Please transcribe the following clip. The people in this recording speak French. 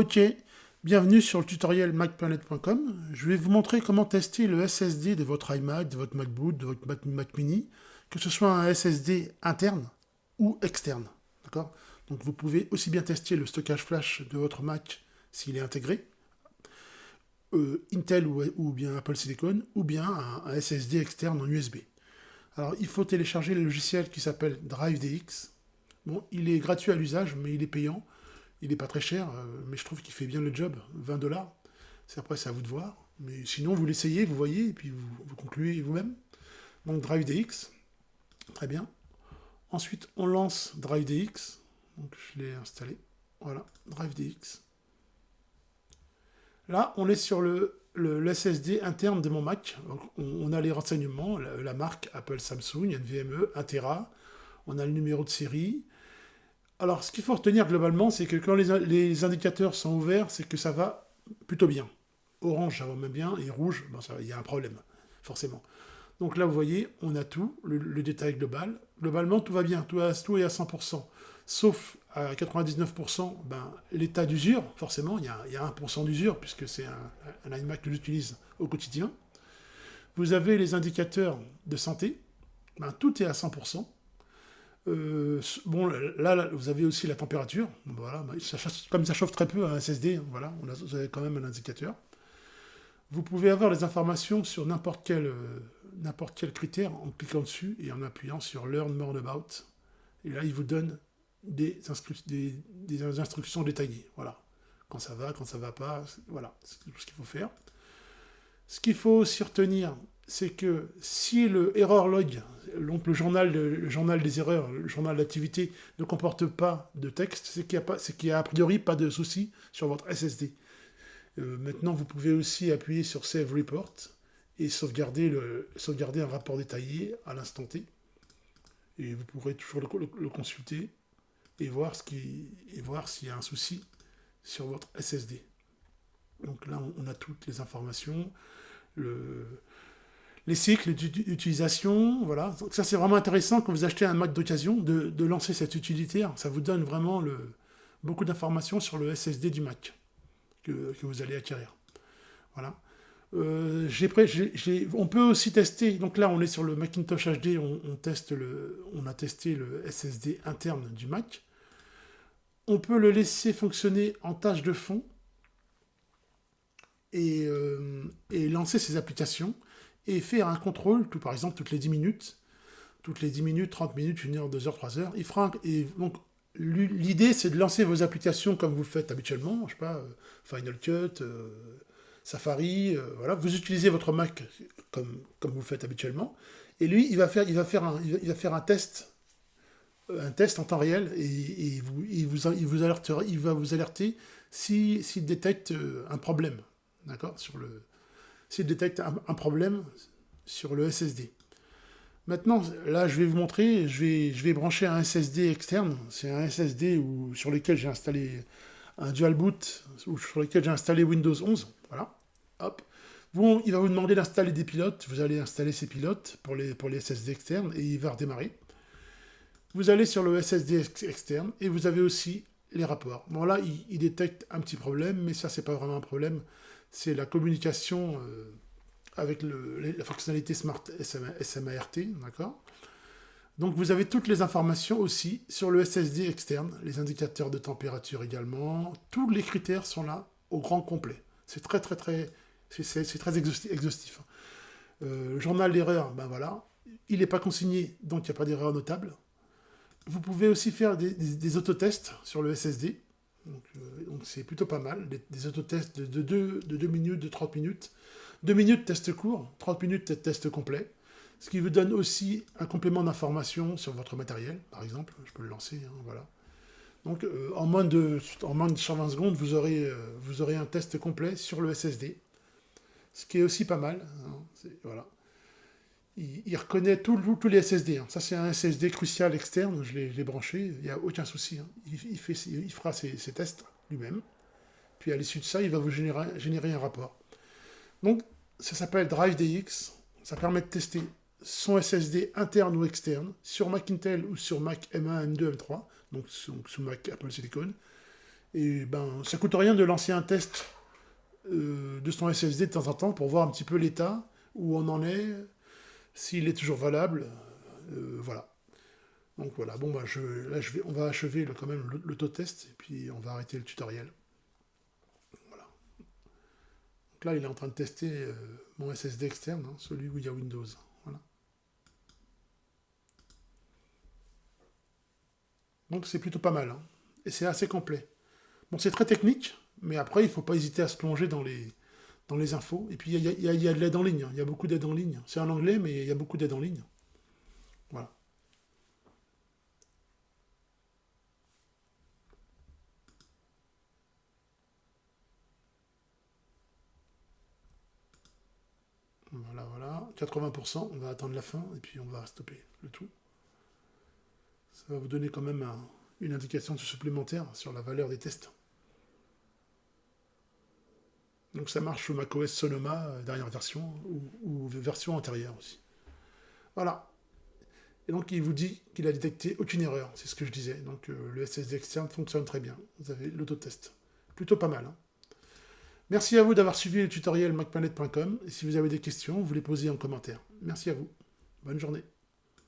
Ok, bienvenue sur le tutoriel macplanet.com. Je vais vous montrer comment tester le SSD de votre iMac, de votre MacBook, de votre Mac Mini, que ce soit un SSD interne ou externe. D'accord? Donc vous pouvez aussi bien tester le stockage flash de votre Mac s'il est intégré, Intel ou bien Apple Silicon, ou bien un SSD externe en USB. Alors il faut télécharger le logiciel qui s'appelle DriveDX. Bon, il est gratuit à l'usage, mais il est payant. Il n'est pas très cher, mais je trouve qu'il fait bien le job. 20 $. Après, c'est à vous de voir. Mais sinon, vous l'essayez, vous voyez, et puis vous concluez vous-même. Donc DriveDX, très bien. Ensuite, on lance DriveDX. Donc je l'ai installé. Voilà, DriveDX. Là, on est sur le SSD interne de mon Mac. Donc, on a les renseignements, la marque Apple Samsung, NVMe, 1 Tera. On a le numéro de série. Alors, ce qu'il faut retenir globalement, c'est que quand les indicateurs sont ouverts, c'est que ça va plutôt bien. Orange, ça va même bien, et rouge, ben il y a un problème, forcément. Donc là, vous voyez, on a tout, le détail global. Globalement, tout va bien, tout est à 100%. Sauf à 99%, ben, l'état d'usure, forcément, il y a 1% d'usure, puisque c'est un iMac que j'utilise au quotidien. Vous avez les indicateurs de santé, ben, tout est à 100%. Bon, là, vous avez aussi la température. Voilà, comme ça chauffe très peu un SSD, voilà, vous avez quand même un indicateur. Vous pouvez avoir les informations sur n'importe quel critère en cliquant dessus et en appuyant sur Learn More About. Et là, il vous donne des instructions détaillées. Voilà, quand ça va pas, voilà, c'est tout ce qu'il faut faire. Ce qu'il faut aussi retenir, c'est que si le error log, donc le journal des erreurs, le journal d'activité, ne comporte pas de texte, c'est qu'il n'y a a priori pas de souci sur votre SSD. Maintenant, vous pouvez aussi appuyer sur Save Report et sauvegarder un rapport détaillé à l'instant T. Et vous pourrez toujours le consulter et voir s'il y a un souci sur votre SSD. Donc là, on a toutes les informations. Les cycles d'utilisation, voilà. Donc ça, c'est vraiment intéressant quand vous achetez un Mac d'occasion de lancer cette utilitaire. Ça vous donne vraiment beaucoup d'informations sur le SSD du Mac que vous allez acquérir. Voilà. On peut aussi tester, donc là on est sur le Macintosh HD, on a testé le SSD interne du Mac. On peut le laisser fonctionner en tâche de fond et lancer ses applications et faire un contrôle, par exemple toutes les 10 minutes, 30 minutes, 1 heure, 2 heures, 3 heures. Et donc l'idée c'est de lancer vos applications comme vous le faites habituellement, je sais pas, Final Cut, Safari, voilà. Vous utilisez votre Mac comme vous le faites habituellement, et lui il va faire un test en temps réel et il va vous alerter s'il détecte un problème, d'accord, s'il détecte un problème sur le SSD. Maintenant, là, je vais vous montrer, je vais brancher un SSD externe. C'est un SSD sur lequel j'ai installé un dual boot, ou sur lequel j'ai installé Windows 11. Voilà. Hop. Il va vous demander d'installer des pilotes. Vous allez installer ces pilotes pour les SSD externes et il va redémarrer. Vous allez sur le SSD externe et vous avez aussi les rapports. Bon, là, il détecte un petit problème, mais ça, c'est pas vraiment un problème. C'est la communication avec la fonctionnalité Smart SMART, d'accord. Donc vous avez toutes les informations aussi sur le SSD externe, les indicateurs de température également, tous les critères sont là au grand complet. C'est très exhaustif. Journal d'erreur, ben voilà, il n'est pas consigné, donc il n'y a pas d'erreur notable. Vous pouvez aussi faire des autotests sur le SSD, donc c'est plutôt pas mal, des autotests de 2 minutes, de 30 minutes. 2 minutes test court, 30 minutes test complet, ce qui vous donne aussi un complément d'information sur votre matériel, par exemple, je peux le lancer, hein, voilà. Donc en moins de 120 secondes, vous aurez un test complet sur le SSD, ce qui est aussi pas mal, hein, voilà. Il reconnaît tous les SSD, hein. Ça c'est un SSD crucial externe, je l'ai branché, il n'y a aucun souci, hein. Il fera ses tests lui-même, puis à l'issue de ça, il va vous générer un rapport. Donc, ça s'appelle DriveDX. Ça permet de tester son SSD interne ou externe sur Mac Intel ou sur Mac M1, M2, M3, donc sous Mac Apple Silicon. Et ben, ça coûte rien de lancer un test de son SSD de temps en temps pour voir un petit peu l'état, où on en est, s'il est toujours valable. Voilà. Donc voilà, bon bah on va achever quand même l'autotest et puis on va arrêter le tutoriel. Voilà. Donc là il est en train de tester mon SSD externe, hein, celui où il y a Windows. Voilà. Donc c'est plutôt pas mal, hein. Et c'est assez complet. Bon, c'est très technique, mais après il ne faut pas hésiter à se plonger dans les infos. Et puis il y a de l'aide en ligne, hein. Il y a beaucoup d'aide en ligne. C'est en anglais, mais il y a beaucoup d'aide en ligne. Voilà. Voilà, voilà. 80%, on va attendre la fin et puis on va stopper le tout. Ça va vous donner quand même une indication supplémentaire sur la valeur des tests. Donc ça marche sous macOS Sonoma, dernière version, ou version antérieure aussi. Voilà. Et donc il vous dit qu'il a détecté aucune erreur, c'est ce que je disais. Donc le SSD externe fonctionne très bien. Vous avez l'autotest. Plutôt pas mal, hein. Merci à vous d'avoir suivi le tutoriel macplanet.com. Et si vous avez des questions, vous les posez en commentaire. Merci à vous. Bonne journée.